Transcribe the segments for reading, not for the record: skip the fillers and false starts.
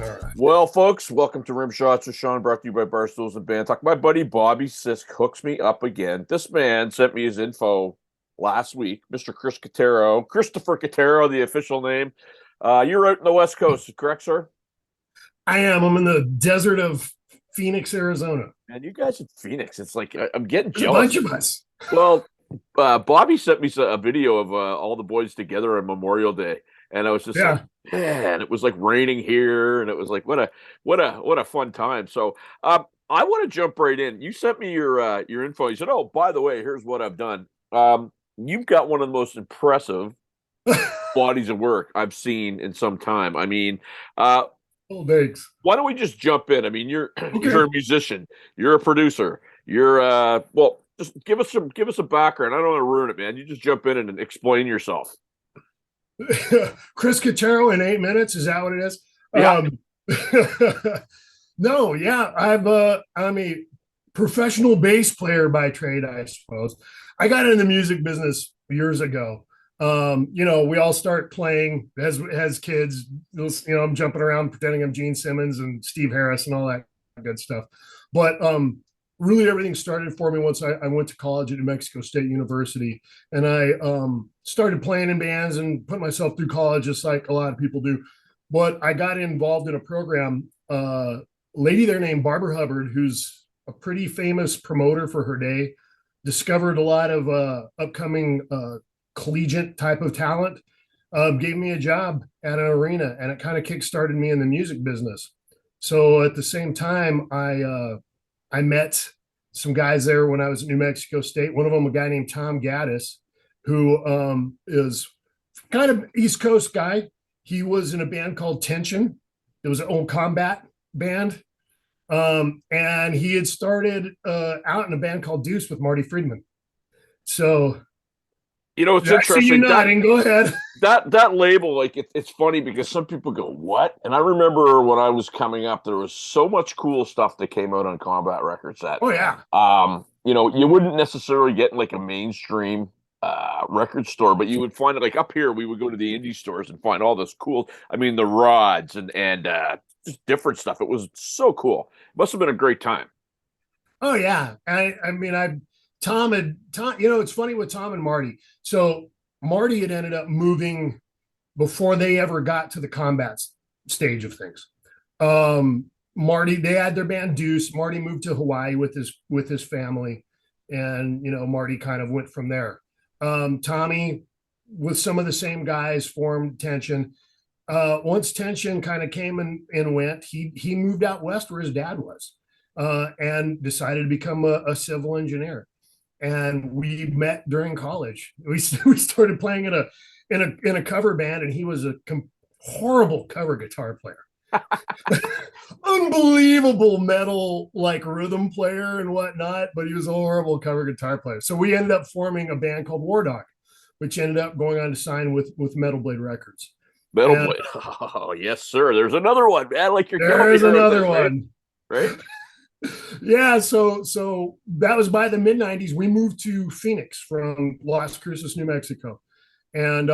right. Well, folks, welcome to Rimshots with Sean, brought to you by Barstools and Bandtalk. My buddy Bobby Sisk hooks me up again. This man sent me his info last week, Mr. Christopher Catero, the official name. You're out in the West Coast, correct, sir? I am. I'm in the desert of Phoenix, Arizona. And you guys in Phoenix, it's like I'm getting There's jealous. a bunch of us. Well, Bobby sent me a video of all the boys together on Memorial Day, and I was just like, man, it was like raining here, and it was like what a fun time. So I want to jump right in. You sent me your info. You said, oh, by the way, here's what I've done. You've got one of the most impressive bodies of work I've seen in some time. I mean, oh, thanks. why don't we just jump in? I mean, you're a musician, you're a producer, you're well, just give us a background. I don't want to ruin it, man. You just jump in and explain yourself. Chris Catero in 8 minutes, is that what it is? Yeah. No, yeah, I'm a professional bass player by trade, I suppose. I got into the music business years ago. We all start playing as kids. I'm jumping around pretending I'm Gene Simmons and Steve Harris and all that good stuff. But really everything started for me once I went to college at New Mexico State University, and I started playing in bands and put myself through college just like a lot of people do. But I got involved in a program, lady there named Barbara Hubbard, who's a pretty famous promoter for her day, discovered a lot of upcoming collegiate type of talent, gave me a job at an arena, and it kind of kickstarted me in the music business. So at the same time, I met some guys there when I was at New Mexico State. One of them, a guy named Tom Gaddis, who is kind of East Coast guy. He was in a band called Tension. It was an old combat band. And he had started out in a band called Deuce with Marty Friedman. So, it's interesting. You nodding. Go ahead. That label, like it's funny because some people go, "What?" And I remember when I was coming up, there was so much cool stuff that came out on Combat Records that, oh yeah, you wouldn't necessarily get in like a mainstream record store, but you would find it like up here. We would go to the indie stores and find all this cool. I mean, the rods and just different stuff. It was so cool. It must have been a great time. Oh yeah, Tom, it's funny with Tom and Marty. So Marty had ended up moving before they ever got to the combat stage of things. Marty, they had their band Deuce. Marty moved to Hawaii with his family, and Marty kind of went from there. Tommy, with some of the same guys, formed Tension. Once Tension kind of came and went, he moved out west where his dad was, and decided to become a civil engineer. And we met during college. We started playing in a cover band, and he was a horrible cover guitar player. Unbelievable metal like rhythm player and whatnot, but he was a horrible cover guitar player. So we ended up forming a band called Wardog, which ended up going on to sign with Metal Blade Records. Blade. Oh yes, sir. There's another one, man. Like there's another one, right? Yeah, so that was by the mid-90s. We moved to Phoenix from Las Cruces, New Mexico. And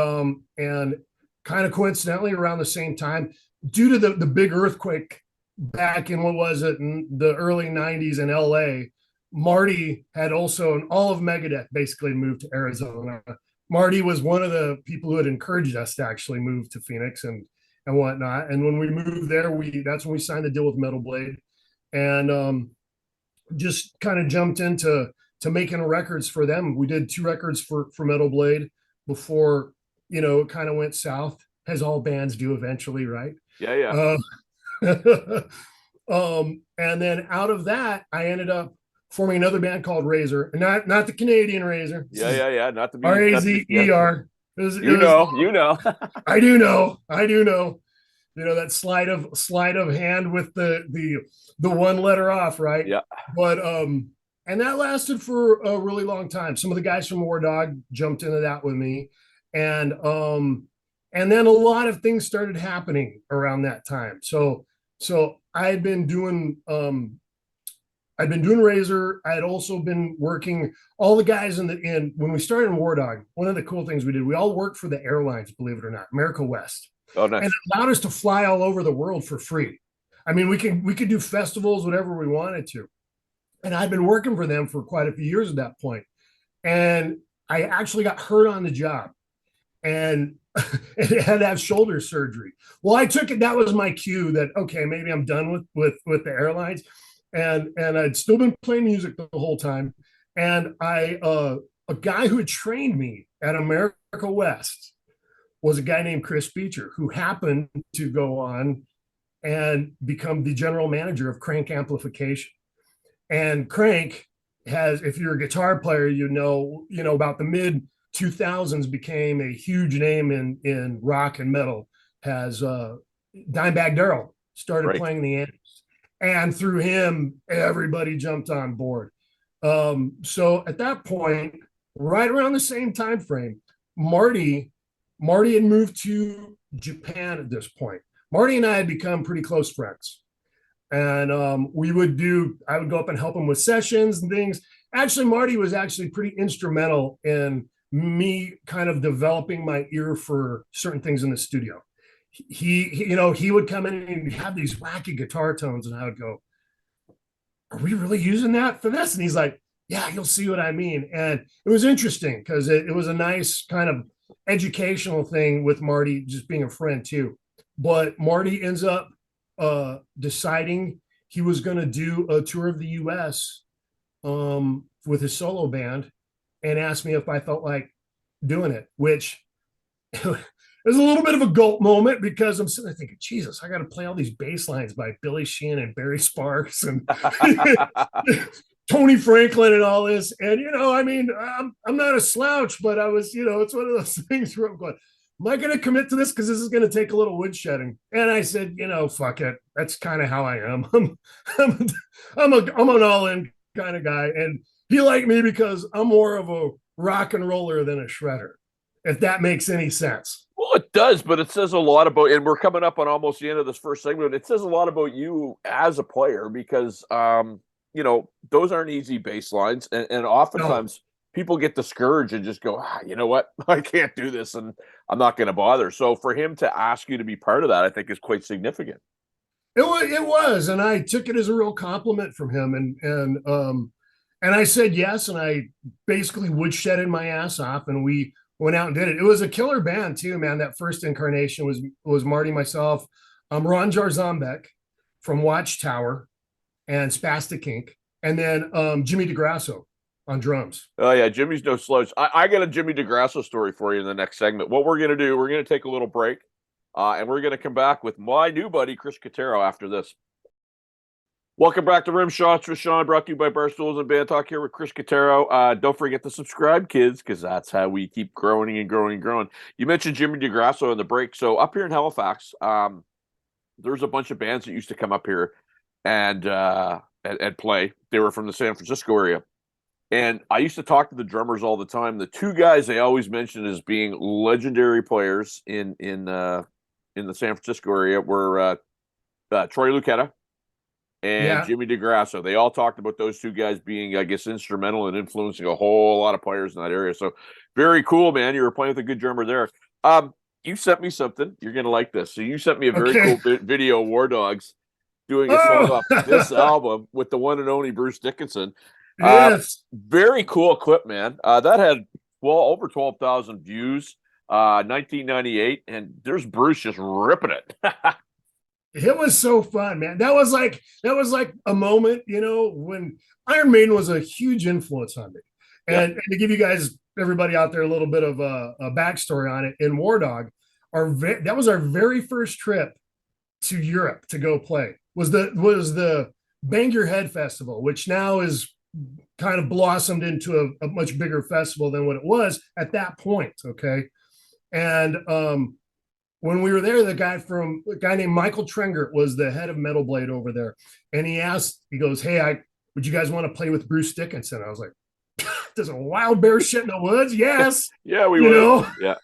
kind of coincidentally around the same time, due to the big earthquake back in in the early 90s in LA, Marty had also, and all of Megadeth basically moved to Arizona. Marty was one of the people who had encouraged us to actually move to Phoenix and whatnot. And when we moved there, that's when we signed the deal with Metal Blade. And just kind of jumped into making records for them. We did 2 records for Metal Blade before, it kind of went south, as all bands do eventually, right? Yeah. And then out of that, I ended up forming another band called Razer, and not the Canadian Razer. Yeah. Not the Razer. You know. I do know. That sleight of hand with the one letter off, right? Yeah. But and that lasted for a really long time. Some of the guys from Wardog jumped into that with me, and then a lot of things started happening around that time. So I had been doing Razer. I had also been working all the guys when we started in Wardog. One of the cool things we did, we all worked for the airlines, believe it or not, America West. Oh, nice. And it allowed us to fly all over the world for free. I mean, we could do festivals, whatever we wanted to. And I'd been working for them for quite a few years at that point. And I actually got hurt on the job and had to have shoulder surgery. Well, I took it, that was my cue that, okay, maybe I'm done with the airlines. And I'd still been playing music the whole time. And a guy who had trained me at America West was a guy named Chris Beecher, who happened to go on and become the general manager of Crank Amplification. And Crank has, if you're a guitar player, about the mid 2000s became a huge name in rock and metal. Has Dimebag Darrell started playing the amps, and through him, everybody jumped on board. So at that point, right around the same time frame, Marty had moved to Japan at this point. Marty and I had become pretty close friends. And I would go up and help him with sessions and things. Actually, Marty was actually pretty instrumental in me kind of developing my ear for certain things in the studio. He would come in and have these wacky guitar tones, and I would go, "Are we really using that for this?" And he's like, "Yeah, you'll see what I mean." And it was interesting because it was a nice kind of educational thing with Marty, just being a friend too. But Marty ends up deciding he was going to do a tour of the U.S. With his solo band, and asked me if I felt like doing it, which it was a little bit of a gulp moment because I'm sitting there thinking, Jesus, I got to play all these bass lines by Billy Sheehan and Barry Sparks and Tony Franklin and all this. And, I mean, I'm not a slouch, but I was, it's one of those things where I'm going, am I going to commit to this? Because this is going to take a little woodshedding. And I said, fuck it. That's kind of how I am. I'm an all-in kind of guy. And he liked me because I'm more of a rock and roller than a shredder, if that makes any sense. Well, it does, but it says a lot about, and we're coming up on almost the end of this first segment. It says a lot about you as a player because, those aren't easy bass lines. And oftentimes people get discouraged and just go, you know what? I can't do this and I'm not going to bother. So for him to ask you to be part of that, I think is quite significant. It was. And I took it as a real compliment from him. And I said yes. And I basically woodshedded my ass off and we went out and did it. It was a killer band too, man. That first incarnation was Marty, myself, Ron Jarzombek from Watchtower and Spastic Inc. And then Jimmy DeGrasso on drums. Oh yeah, Jimmy's no slouch. I got a Jimmy DeGrasso story for you in the next segment. What we're gonna do, we're gonna take a little break, and we're gonna come back with my new buddy Chris Catero after this. Welcome back to Rimshots with Sean, brought to you by Barstools and Bandtalk here with Chris Catero. Don't forget to subscribe, kids, because that's how we keep growing and growing and growing. You mentioned Jimmy DeGrasso in the break. So up here in Halifax, there's a bunch of bands that used to come up here and play. They were from the San Francisco area. And I used to talk to the drummers all the time. The two guys they always mentioned as being legendary players in the San Francisco area were Troy Lucetta and Jimmy DeGrasso. They all talked about those two guys being, I guess, instrumental in influencing a whole lot of players in that area. So very cool, man. You were playing with a good drummer there. You sent me something. You're going to like this. So you sent me a very cool video of Wardogs doing a song off this album with the one and only Bruce Dickenson. Yes. Very cool clip, man. That had over 12,000 views, 1998, and there's Bruce just ripping it. It was so fun, man. That was like a moment, when Iron Maiden was a huge influence on me. And to give you guys, everybody out there, a little bit of a backstory on it, in Wardog, that was our very first trip to Europe to go play. Was the Bang Your Head Festival, which now is kind of blossomed into a much bigger festival than what it was at that point. Okay. And when we were there, the guy named Michael Trengert was the head of Metal Blade over there. And he goes, "Hey, would you guys want to play with Bruce Dickinson?" I was like, "There's a wild bear shit in the woods." Yes. Yeah, we will. Yeah.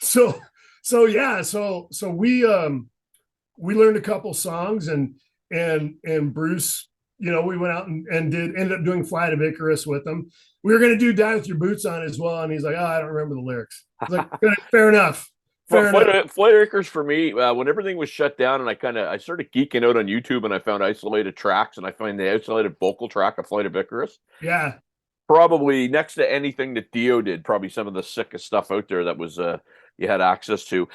So we learned a couple songs and Bruce, we went out and ended up doing Flight of Icarus with him. We were going to do Die With Your Boots On as well. And he's like, "Oh, I don't remember the lyrics." I was like, fair enough. Fair enough. Flight Acres for me, when everything was shut down, and I started geeking out on YouTube, and I found isolated tracks, and I find the isolated vocal track of Flight of Icarus Yeah. probably next to anything that Dio did, probably some of the sickest stuff out there that was you had access to.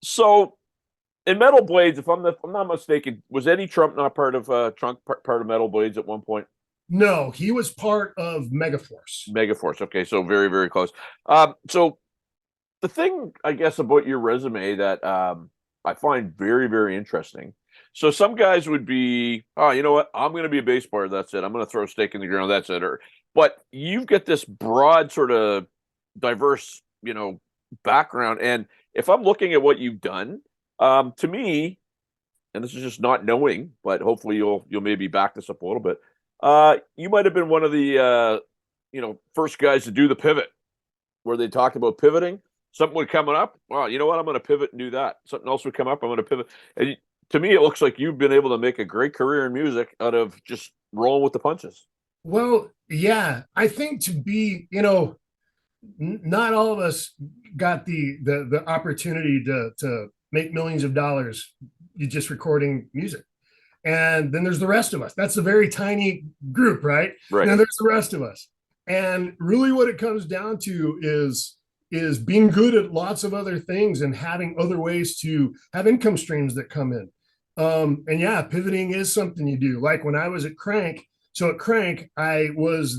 So in Metal Blades, if I'm not mistaken, was Eddie Trump not part of part of Metal Blades at one point? No, he was part of Megaforce. Megaforce. Okay, so very, very close. So the thing, I guess, about your resume that I find very, very interesting. So some guys would be, oh, you know what? I'm going to be a bass player. That's it. I'm going to throw a stake in the ground. That's it. But you've got this broad sort of diverse, background. And if I'm looking at what you've done, to me, and this is just not knowing, but hopefully you'll maybe back this up a little bit. You might have been one of the first guys to do the pivot, where they talked about pivoting. Something would come up. Well, you know what? I'm going to pivot and do that. Something else would come up. I'm going to pivot. And to me, it looks like you've been able to make a great career in music out of just rolling with the punches. Well, yeah, I think to be, not all of us got the opportunity to make millions of dollars just recording music. And then there's the rest of us. That's a very tiny group, right? Right. Now there's the rest of us. And really what it comes down to is being good at lots of other things and having other ways to have income streams that come in. And yeah, pivoting is something you do. Like when I was at Crank. So at Crank, I was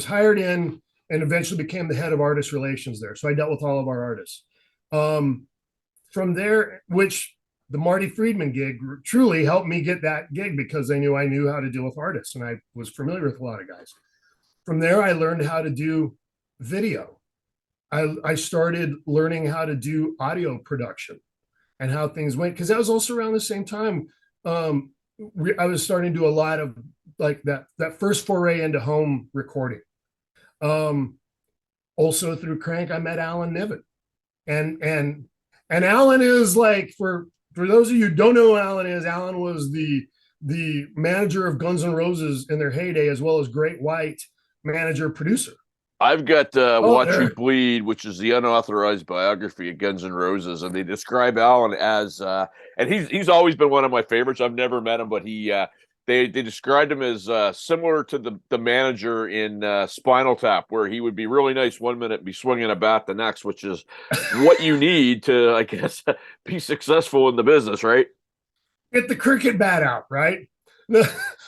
hired in and eventually became the head of artist relations there. So I dealt with all of our artists. From there, which the Marty Friedman gig truly helped me get that gig because they knew I knew how to deal with artists and I was familiar with a lot of guys. From there, I learned how to do video. I started learning how to do audio production and how things went because that was also around the same time. I was starting to do a lot of like that first foray into home recording. Also through Crank, I met Alan Niven, and Alan is like for those of you who don't know who Alan is. Alan was the manager of Guns N' Roses in their heyday, as well as Great White manager producer. I've got Watch You Bleed, which is the unauthorized biography of Guns N' Roses, and they describe Alan as, and he's always been one of my favorites. I've never met him, but they described him as similar to the manager in Spinal Tap, where he would be really nice one minute, be swinging a bat the next, which is what you need to, I guess, be successful in the business, right? Get the cricket bat out, right?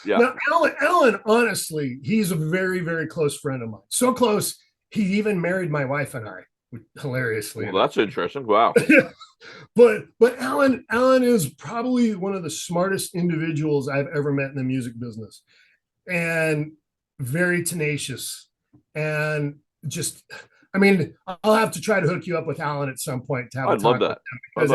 Yeah. Now, Alan, honestly, he's a very, very close friend of mine. So close, he even married my wife and I, hilariously. Well, that's interesting. Wow. but Alan is probably one of the smartest individuals I've ever met in the music business, and very tenacious. And just, I mean, I'll have to try to hook you up with Alan at some point to have I'd love that because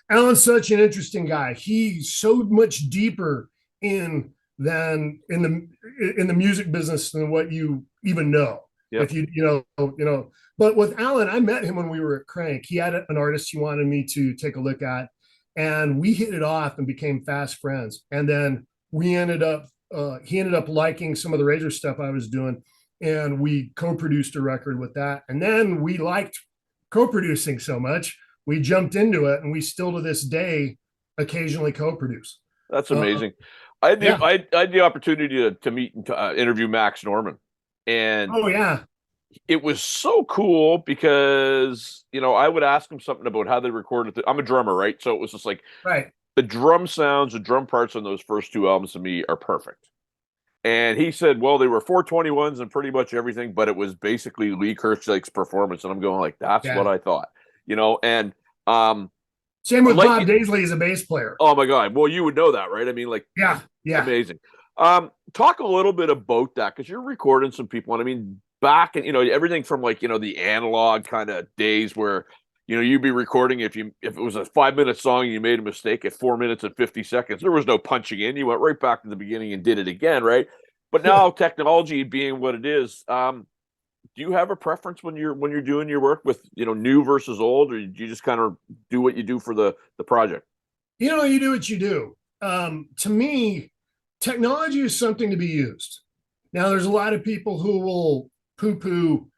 Alan's such an interesting guy. He's so much deeper in the music business than what you even know. Yep. If you know. But with Alan, I met him when we were at Crank. He had an artist he wanted me to take a look at, and we hit it off and became fast friends. And then he ended up liking some of the Razer stuff I was doing, and we co-produced a record with that. And then we liked co-producing so much, we jumped into it, and we still to this day occasionally co-produce. That's amazing. I had the opportunity to meet and interview Max Norman, and it was so cool because I would ask him something about how they recorded. I'm a drummer, right? So it was just like the drum sounds, the drum parts on those first two albums to me are perfect. And he said, well, they were 421s and pretty much everything, but it was basically Lee Kirkjake's performance. And I'm going like, that's what I thought, and same with Bob Daisley as a bass player. Oh my God. Well, you would know that, right? I mean, like, yeah. Amazing. Talk a little bit about that, because you're recording some people, and I mean, back and everything from like the analog kind of days where you'd be recording if it was a 5-minute song and you made a mistake at 4 minutes and 50 seconds, there was no punching in. You went right back to the beginning and did it again, right? But now technology being what it is, do you have a preference when you're doing your work with new versus old, or do you just kind of do what you do for the project? You do what you do. To me, technology is something to be used. Now, there's a lot of people who will poo-poo,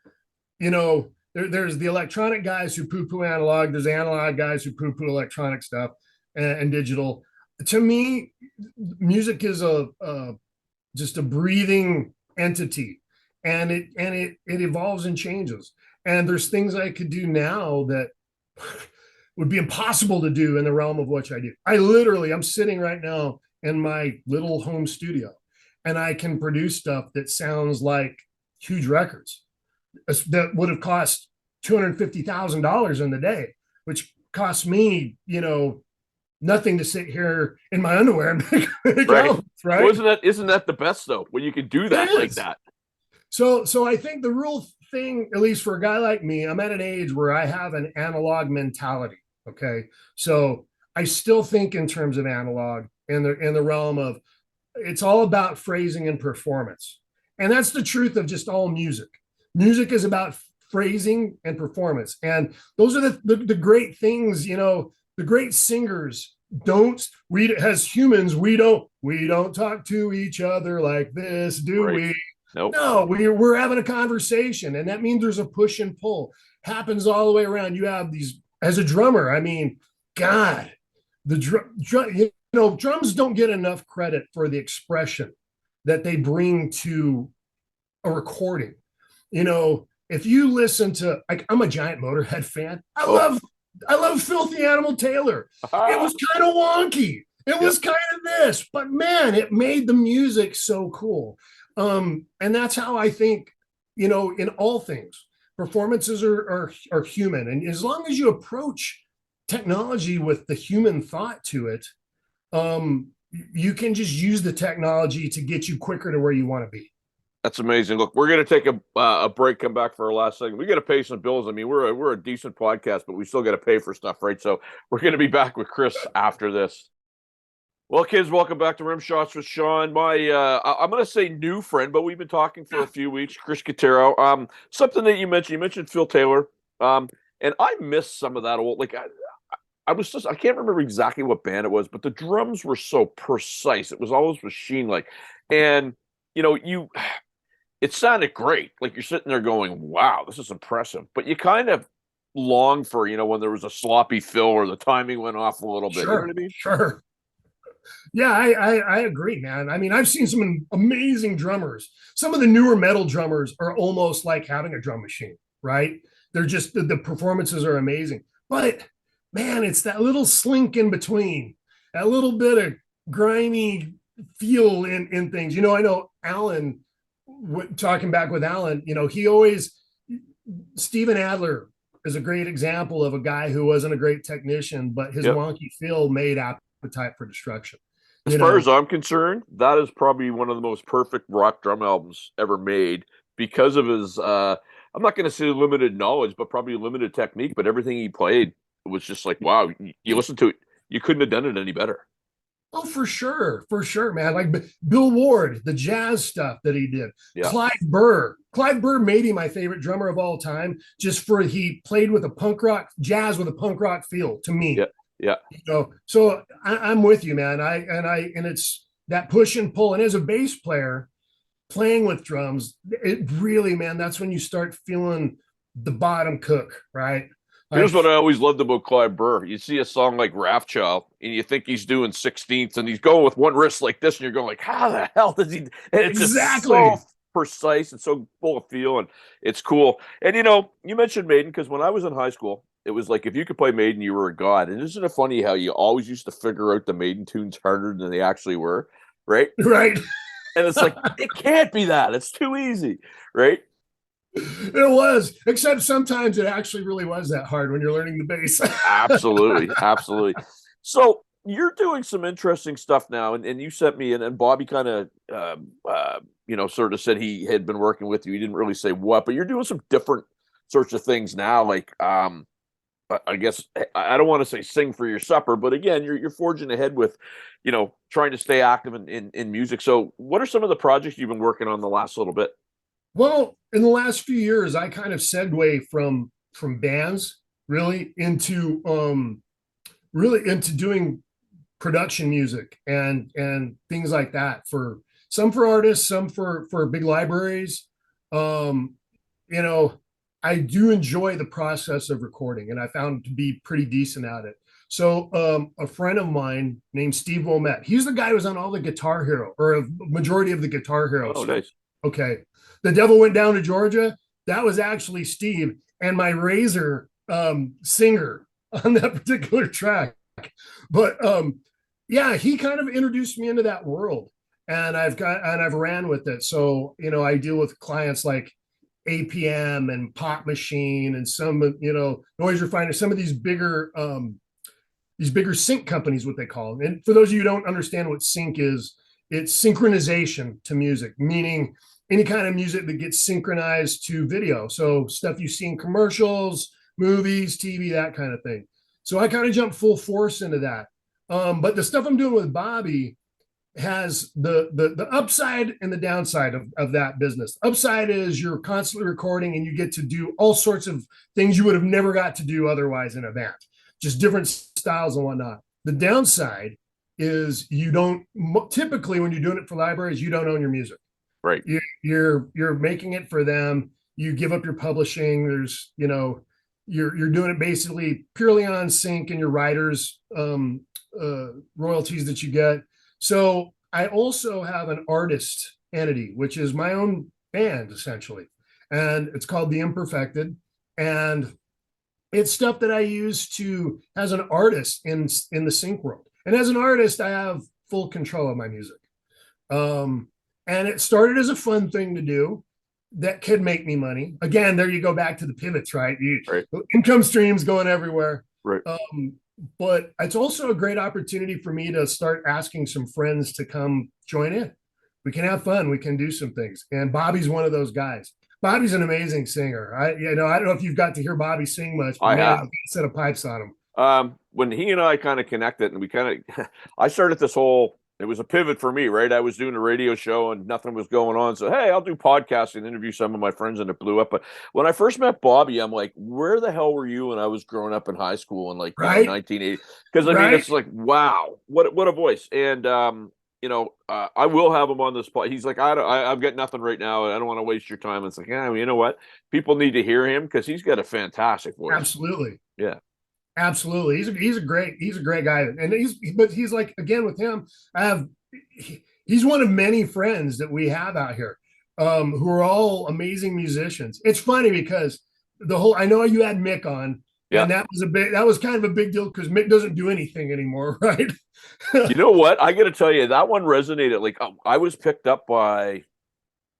there's the electronic guys who poo-poo analog. There's analog guys who poo-poo electronic stuff and digital. To me, music is a just a breathing entity, and it evolves and changes. And there's things I could do now that would be impossible to do in the realm of what I do. I'm sitting right now in my little home studio, and I can produce stuff that sounds like huge records that would have cost $250,000 in the day, which cost me, nothing to sit here in my underwear and make Right. albums, right? Well, isn't that the best though, when you can do that like that? So I think the real thing, at least for a guy like me, I'm at an age where I have an analog mentality. Okay. So I still think in terms of analog in the realm of it's all about phrasing and performance. And that's the truth of just all music. Music is about phrasing and performance. And those are the great things, the great singers as humans, we don't talk to each other like this, do right. We? Nope. No, we're having a conversation, and that means there's a push and pull. Happens all the way around. You have these as a drummer. I mean, God, the drums don't get enough credit for the expression that they bring to a recording. If you listen to, I'm a giant Motorhead fan. I love Filthy Animal Taylor. It was kind of wonky. It was kind of this, but man, it made the music so cool. And that's how I think, in all things, performances are human. And as long as you approach technology with the human thought to it, you can just use the technology to get you quicker to where you want to be. That's amazing. Look, we're going to take a break, come back for our last segment. We got to pay some bills. I mean, we're a decent podcast, but we still got to pay for stuff, right? So we're going to be back with Chris after this. Well, kids, welcome back to Rimshots with Sean. I'm going to say new friend, but we've been talking for a few weeks. Chris Catero. Something that you mentioned Phil Taylor. And I missed some of that old, like I can't remember exactly what band it was, but the drums were so precise. It was always machine-like. And, it sounded great. Like you're sitting there going, wow, this is impressive. But you kind of long for, when there was a sloppy fill or the timing went off a little bit. Sure, you know what I mean? Sure. Yeah, I agree, man. I mean, I've seen some amazing drummers. Some of the newer metal drummers are almost like having a drum machine, right? They're just, the performances are amazing. But man, it's that little slink in between, that little bit of grimy feel in things. I know Alan, talking back with Alan, Steven Adler is a great example of a guy who wasn't a great technician, but his wonky feel made Appetite for Destruction. As far as I'm concerned, that is probably one of the most perfect rock drum albums ever made because of his, I'm not going to say limited knowledge, but probably limited technique, but everything he played was just like, wow, you listen to it, you couldn't have done it any better. Oh, for sure, man. Like Bill Ward, the jazz stuff that he did. Yeah. Clive Burr made him my favorite drummer of all time, just for he played with a punk rock jazz with a punk rock feel to me. Yeah. So I'm with you, man. And it's that push and pull. And as a bass player, playing with drums, it really, man, that's when you start feeling the bottom cook, right? Here's what I always loved about Clive Burr. You see a song like Wrathchild, and you think he's doing 16ths, and he's going with one wrist like this, and you're going like, how the hell does he? And it's exactly just so precise and so full of feel, and it's cool. And, you mentioned Maiden, because when I was in high school, it was like if you could play Maiden, you were a god. And isn't it funny how you always used to figure out the Maiden tunes harder than they actually were, right? Right. And it's like, it can't be that. It's too easy, right? It was, except sometimes it actually really was that hard when you're learning the bass. Absolutely. So you're doing some interesting stuff now, and you sent me, and Bobby kind of, sort of said he had been working with you. He didn't really say what, but you're doing some different sorts of things now. Like, I guess I don't want to say sing for your supper, but again, you're forging ahead with, trying to stay active in music. So what are some of the projects you've been working on the last little bit? Well, in the last few years, I kind of segued from bands really into doing production music and things like that, for some for artists, some for big libraries. I I do enjoy the process of recording, and I found to be pretty decent at it. So a friend of mine named Steve Wilmette, he's the guy who was on all the Guitar Hero, or a majority of the Guitar Hero Oh, stuff. nice. Okay. The Devil Went Down to Georgia. That was actually Steve and my Razer singer on that particular track. But yeah, he kind of introduced me into that world, and I've ran with it. So, I deal with clients like APM and Pop Machine and some, Noise Refiner, some of these bigger sync companies, what they call them. And for those of you who don't understand what sync is, it's synchronization to music, meaning any kind of music that gets synchronized to video. So stuff you see in commercials, movies, TV, that kind of thing. So I kind of jumped full force into that. But the stuff I'm doing with Bobby has the upside and the downside of that business. Upside is you're constantly recording and you get to do all sorts of things you would have never got to do otherwise in a band, just different styles and whatnot. The downside is you don't typically, when you're doing it for libraries, you don't own your music. Right. You're making it for them. You give up your publishing. There's, you're doing it basically purely on sync and your writers royalties that you get. So I also have an artist entity, which is my own band essentially, and it's called the Imperfected, and it's stuff that I use as an artist in the sync world. And as an artist, I have full control of my music. And it started as a fun thing to do that could make me money. Again, there you go back to the pivots, right? Right. Income streams going everywhere. Right. But it's also a great opportunity for me to start asking some friends to come join in. We can have fun. We can do some things. And Bobby's one of those guys. Bobby's an amazing singer. I don't know if you've got to hear Bobby sing much, but I man, have. a set of pipes on him. When he and I kind of connected, and we kind of, I started this whole. It was a pivot for me, right? I was doing a radio show and nothing was going on. So, hey, I'll do podcasting, interview some of my friends, and it blew up. But when I first met Bobby, I'm like, where the hell were you when I was growing up in high school in 1980? Because I mean, it's like, wow, what a voice. And I will have him on this spot. He's like, I've got nothing right now. I don't want to waste your time. It's like, yeah, you know what? People need to hear him because he's got a fantastic voice. Absolutely. Yeah. Absolutely. He's a great guy. And he's like, again, with him, he's one of many friends that we have out here who are all amazing musicians. It's funny because I know you had Mick on, and that was kind of a big deal because Mick doesn't do anything anymore, right? You know what? I got to tell you, that one resonated. Like I was picked up by,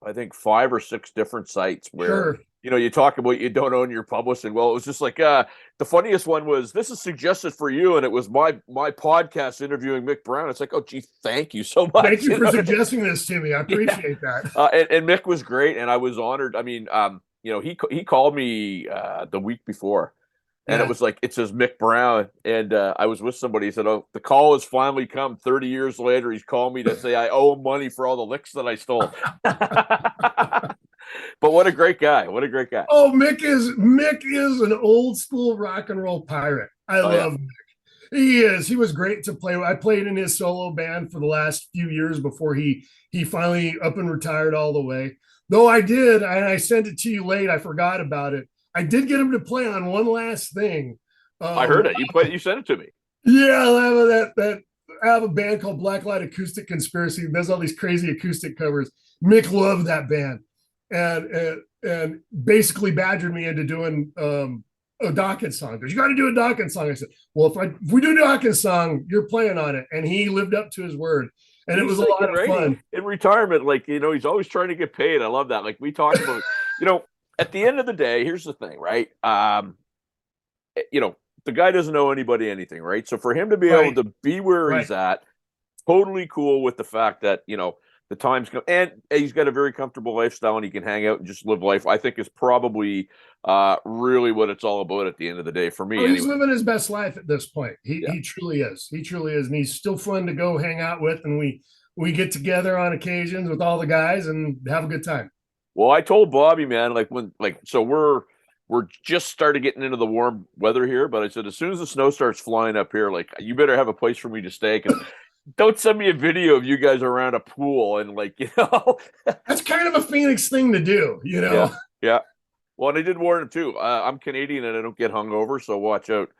I think 5 or 6 different sites where, sure. You talk about you don't own your publishing. Well, it was just like the funniest one was, this is suggested for you, and it was my podcast interviewing Mick Brown. It's like, oh, gee, thank you so much. Thank you for suggesting this to me. I appreciate that. And Mick was great, and I was honored. I mean, he called me the week before. And it was like, it says Mick Brown. And I was with somebody. He said, oh, the call has finally come 30 years later. He's called me to say I owe him money for all the licks that I stole. But what a great guy. What a great guy. Oh, Mick is an old school rock and roll pirate. I love Mick. He is. He was great to play with. I played in his solo band for the last few years before he finally up and retired all the way. Though I sent it to you late. I forgot about it. I did get him to play on one last thing. I heard it. You sent it to me. Yeah, I have a band called Blacklight Acoustic Conspiracy. It does all these crazy acoustic covers. Mick loved that band, and basically badgered me into doing a Dawkins song. Because you got to do a Dawkins song. I said, well, if we do a Dawkins song, you're playing on it, and he lived up to his word. And it was a lot of fun. In retirement, he's always trying to get paid. I love that. Like we talked about, at the end of the day, here's the thing, right? The guy doesn't owe anybody anything, right? So for him to be able to be where he's at, totally cool with the fact that, the time's come, and he's got a very comfortable lifestyle and he can hang out and just live life, I think is probably really what it's all about at the end of the day for me. He's living his best life at this point. He truly is. He truly is. And he's still fun to go hang out with. And we get together on occasions with all the guys and have a good time. Well, I told Bobby, man, so we're just started getting into the warm weather here, but I said, as soon as the snow starts flying up here, you better have a place for me to stay. Cause don't send me a video of you guys around a pool and That's kind of a Phoenix thing to do, Yeah. Well, and I did warn him too. I'm Canadian and I don't get hungover, so watch out.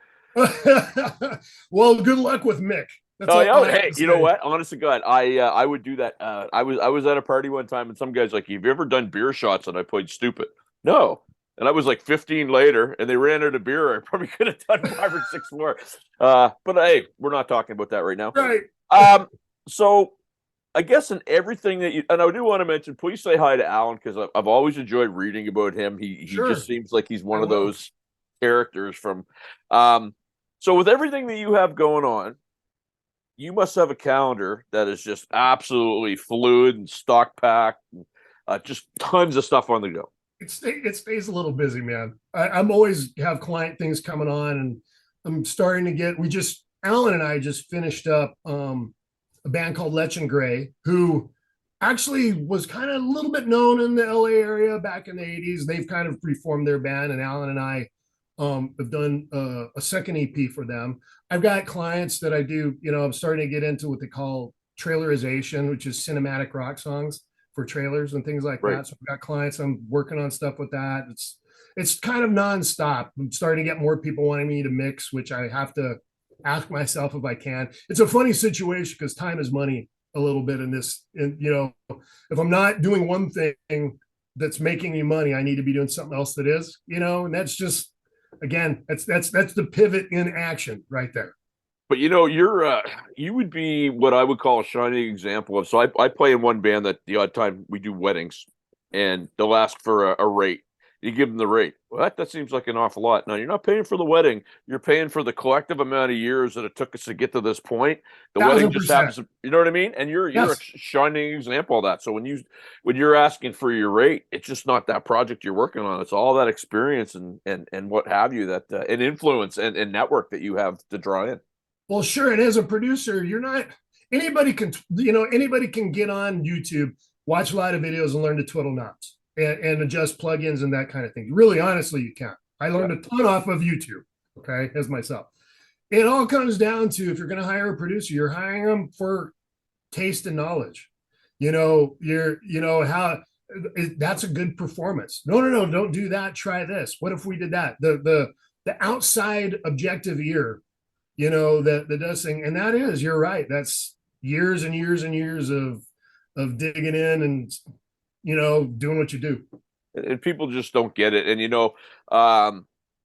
Well, good luck with Mick. That's Oh all yeah, I have hey, to you know say. what? Honest to God, I would do that. I was at a party one time, and some guys like, "Have you ever done beer shots?" And I played stupid. No, and I was like 15 later, and they ran out of beer. I probably could have done 5 or 6 more. But hey, we're not talking about that right now. Right. Um, so I guess in everything that you, and I do want to mention, please say hi to Alan because I've always enjoyed reading about him. He just Sure. seems like he's I one of will. those characters from. Um, so with everything that you have going on, you must have a calendar that is just absolutely fluid and stock packed, and, just tons of stuff on the go. It stays a little busy, man. I'm always have client things coming on, and I'm starting to get. Alan and I just finished up a band called Lech and Gray, who actually was kind of a little bit known in the LA area back in the 80s. They've kind of reformed their band, and Alan and I have done a second EP for them. I've got clients that I do, I'm starting to get into what they call trailerization, which is cinematic rock songs for trailers and things like Right. that. So I've got clients, I'm working on stuff with that. It's kind of nonstop. I'm starting to get more people wanting me to mix, which I have to ask myself if I can. It's a funny situation because time is money a little bit in this. And if I'm not doing one thing that's making me money, I need to be doing something else that is, and that's just again, that's the pivot in action right there. But you would be what I would call a shining example of. So I play in one band that the odd time we do weddings, and they'll ask for a rate. You give them the rate. Well, that seems like an awful lot. Now you're not paying for the wedding. You're paying for the collective amount of years that it took us to get to this point. The wedding Thousand just percent. happens to, you know what I mean? And you're a Yes. shining example of that. So when you're asking for your rate, it's just not that project you're working on. It's all that experience and what have you that and influence and network that you have to draw in. Well, sure. And as a producer, you're not anybody can get on YouTube, watch a lot of videos, and learn to twiddle knobs and adjust plugins and that kind of thing. Really, honestly, you can't. I learned a ton off of YouTube. Okay, as myself. It all comes down to if you're going to hire a producer, you're hiring them for taste and knowledge. How that's a good performance. No, don't do that. Try this. What if we did that? The outside objective ear that does thing, and that is, you're right, that's years and years and years of digging in and doing what you do. And people just don't get it. And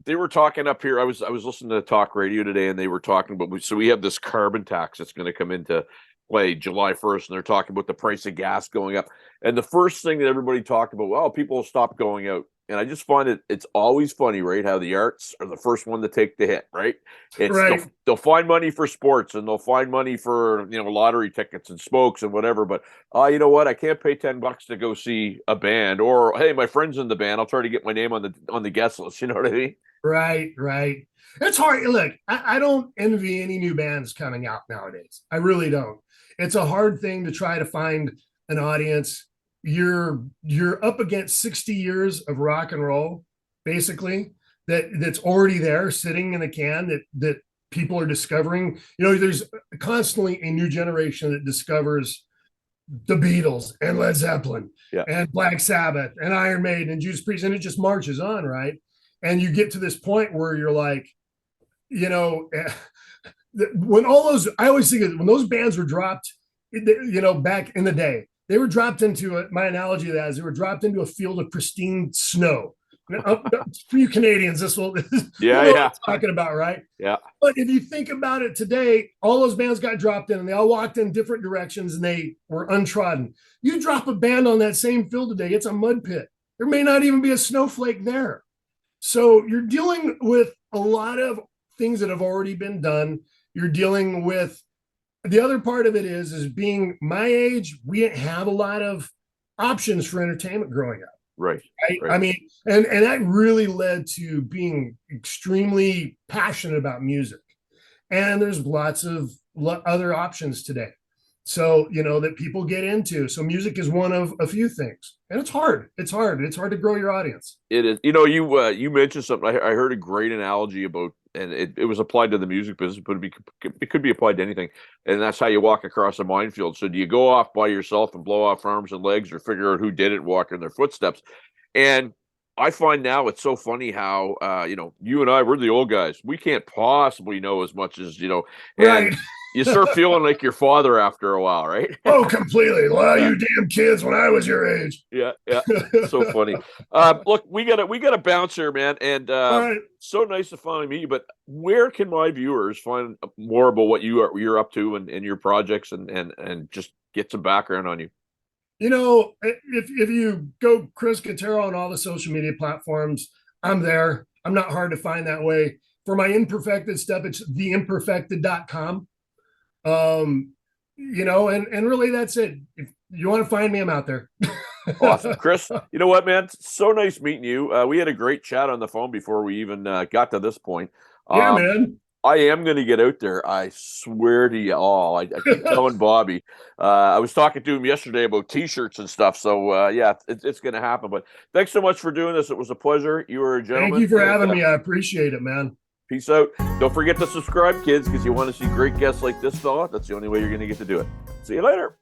they were talking up here. I was listening to talk radio today, and they were talking about. So we have this carbon tax that's going to come into play July 1st, and they're talking about the price of gas going up. And the first thing that everybody talked about, well, people will stop going out. And I just find it's always funny, right? How the arts are the first one to take the hit, right? It's Right. they'll find money for sports and they'll find money for lottery tickets and smokes and whatever. But you know what? I can't pay $10 to go see a band. Or hey, my friend's in the band. I'll try to get my name on the guest list. You know what I mean? Right. It's hard. Look, I don't envy any new bands coming out nowadays. I really don't. It's a hard thing to try to find an audience. You're up against 60 years of rock and roll, basically, that's already there, sitting in a can that people are discovering. There's constantly a new generation that discovers the Beatles and Led Zeppelin Yeah. and Black Sabbath and Iron Maiden and Judas Priest, and it just marches on, right? And you get to this point where you're like, when all those, I always think of when those bands were dropped, back in the day, they were dropped into my analogy of that is they were dropped into a field of pristine snow. For you Canadians, this will, Yeah, know what yeah. I'm talking about, right? Yeah. But if you think about it today, all those bands got dropped in and they all walked in different directions and they were untrodden. You drop a band on that same field today, it's a mud pit. There may not even be a snowflake there. So you're dealing with a lot of things that have already been done. You're dealing with the other part of it is being my age, we didn't have a lot of options for entertainment growing up. Right. I mean, and that really led to being extremely passionate about music. And there's lots of other options today. So, that people get into. So music is one of a few things. And it's hard. It's hard to grow your audience. It is. You mentioned something. I heard a great analogy about, and it was applied to the music business, but it could be applied to anything. And that's how you walk across a minefield. So do you go off by yourself and blow off arms and legs, or figure out who did it, walk in their footsteps? And I find now it's so funny how you and I, we're the old guys. We can't possibly know as much as and Right. you start feeling like your father after a while, right? Oh, completely. Well, you damn kids when I was your age. Yeah, yeah. So funny. Look, we gotta bounce here, man. And All right. so nice to finally meet you. But where can my viewers find more about what you're up to and your projects and just get some background on you? If you go Chris Catero on all the social media platforms, I'm there. I'm not hard to find that way. For my imperfected stuff, it's theimperfected.com. And really that's it. If you want to find me, I'm out there. Awesome, Chris. You know what, man? So nice meeting you. We had a great chat on the phone before we even got to this point. Yeah, Um, man. I am going to get out there. I swear to you all. I keep telling Bobby. I was talking to him yesterday about T-shirts and stuff. So yeah, it's going to happen. But thanks so much for doing this. It was a pleasure. You were a Thank gentleman. you for And, having me. I appreciate it, man. peace out. Don't forget to subscribe, kids, because you want to see great guests like this fella. That's the only way you're going to get to do it. See you later.